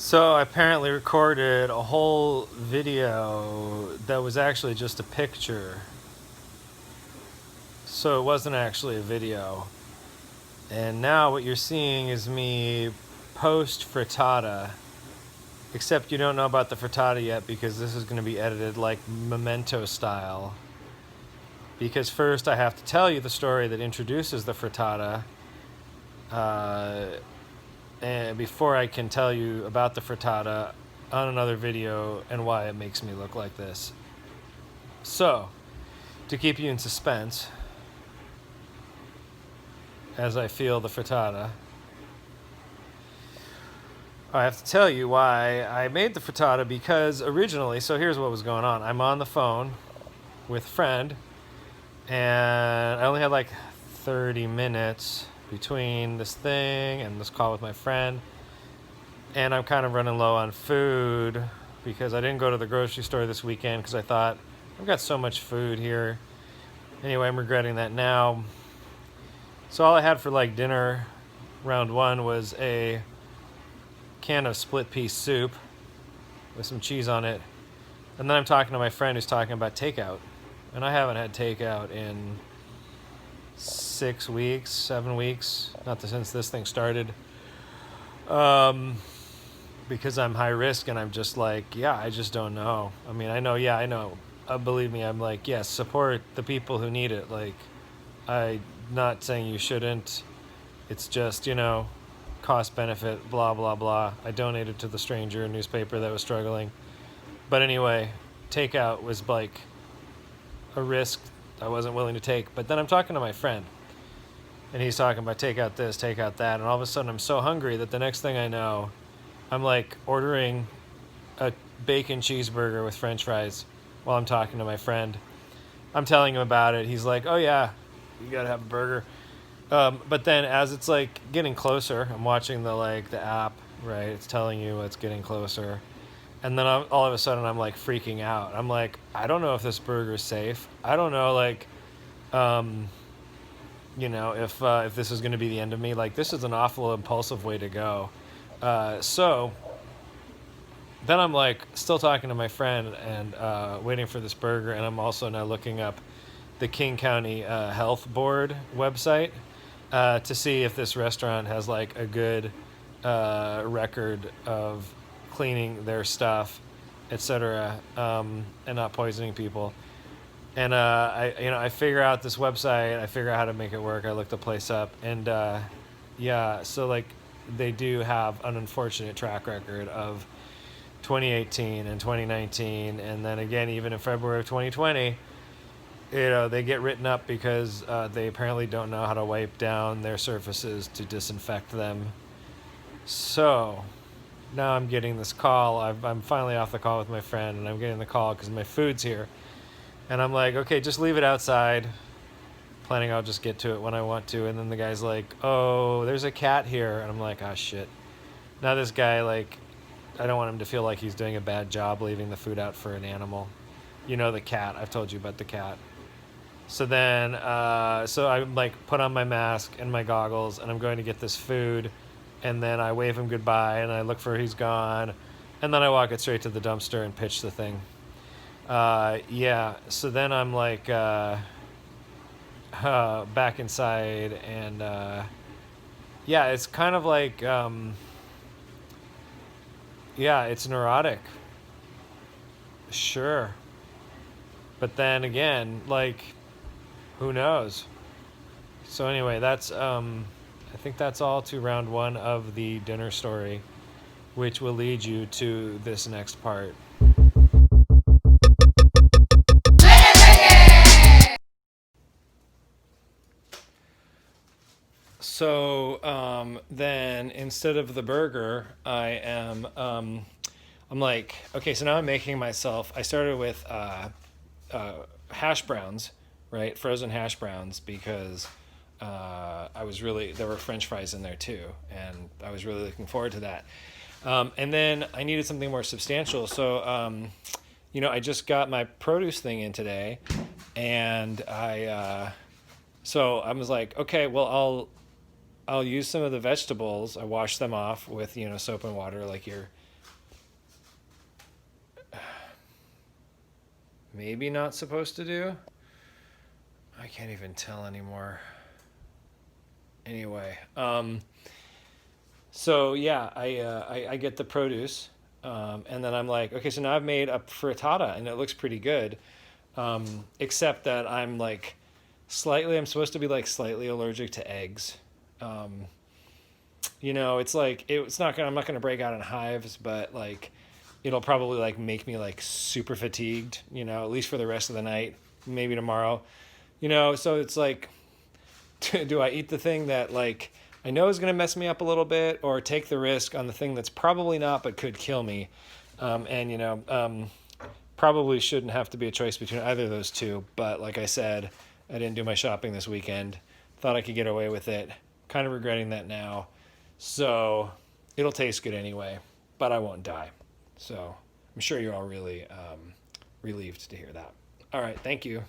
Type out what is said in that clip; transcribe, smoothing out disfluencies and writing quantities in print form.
So I apparently recorded a whole video that was actually just a picture. So it wasn't actually a video. And now what you're seeing is me post frittata. Except you don't know about the frittata yet because this is going to be edited like Memento style. Because first I have to tell you the story that introduces the frittata. Uh, and before I can tell you about the frittata on another video and why it makes me look like this. So, to keep you in suspense, as I feel the frittata, I have to tell you why I made the frittata because originally, so here's what was going on. I'm on the phone with a friend, and I only had like 30 minutes between this thing and this call with my friend, and I'm kind of running low on food because I didn't go to the grocery store this weekend because I thought, I've got so much food here. Anyway, I'm regretting that now. So all I had for like dinner, round one, was a can of split pea soup with some cheese on it. And then I'm talking to my friend who's talking about takeout. And I haven't had takeout in 6 weeks, 7 weeks, not since this thing started. Because I'm high risk and I'm just like, yeah, I just don't know. I mean, I know. Believe me, I'm like, yes, support the people who need it. Like, I'm not saying you shouldn't. It's just, cost benefit, blah, blah, blah. I donated to the Stranger newspaper that was struggling. But anyway, takeout was like a risk I wasn't willing to take. But then I'm talking to my friend, and he's talking about take out this, take out that. And all of a sudden, I'm so hungry that the next thing I know, I'm like ordering a bacon cheeseburger with french fries while I'm talking to my friend. I'm telling him about it. He's like, oh, yeah, you got to have a burger. But then as it's like getting closer, I'm watching the app, right? It's telling you it's getting closer. And then all of a sudden I'm like freaking out. I'm like, I don't know if this burger's safe. I don't know, um, if this is going to be the end of me. Like, this is an awful impulsive way to go. So then I'm like still talking to my friend and waiting for this burger. And I'm also now looking up the King County Health Board website to see if this restaurant has like a good record of cleaning their stuff, etc., and not poisoning people. And I figure out this website. I figure out how to make it work. I look the place up, and so like they do have an unfortunate track record of 2018 and 2019, and then again even in February of 2020. They get written up because they apparently don't know how to wipe down their surfaces to disinfect them. So now I'm getting this call. I'm finally off the call with my friend, and I'm getting the call because my food's here. And I'm like, okay, just leave it outside. Planning I'll just get to it when I want to. And then the guy's like, oh, there's a cat here. And I'm like, oh, shit. Now this guy, like, I don't want him to feel like he's doing a bad job leaving the food out for an animal. You know, the cat. I've told you about the cat. So then, so I like put on my mask and my goggles, and I'm going to get this food, and then I wave him goodbye, and I look for he's gone, and then I walk it straight to the dumpster and pitch the thing. So then I'm like back inside, and it's kind of like it's neurotic, sure, but then again, like, who knows? So anyway, that's I think that's all to round one of the dinner story, which will lead you to this next part. So then instead of the burger, I'm like, okay, so now I'm making myself. I started with hash browns, right? Frozen hash browns, because there were French fries in there too, and I was really looking forward to that. And then I needed something more substantial, so I just got my produce thing in today, and I was like, okay, well, I'll use some of the vegetables. I wash them off with soap and water, like you're maybe not supposed to do. I can't even tell anymore. Anyway, so yeah, I get the produce, and then I'm like, okay, so now I've made a frittata, and it looks pretty good, except that I'm supposed to be like slightly allergic to eggs. Um, it's like I'm not gonna break out in hives, but like it'll probably like make me like super fatigued, at least for the rest of the night, maybe tomorrow. So it's like, do I eat the thing that like I know is going to mess me up a little bit, or take the risk on the thing that's probably not but could kill me? And probably shouldn't have to be a choice between either of those two. But like I said, I didn't do my shopping this weekend. Thought I could get away with it. Kind of regretting that now. So it'll taste good anyway, but I won't die. So I'm sure you're all really relieved to hear that. All right, thank you.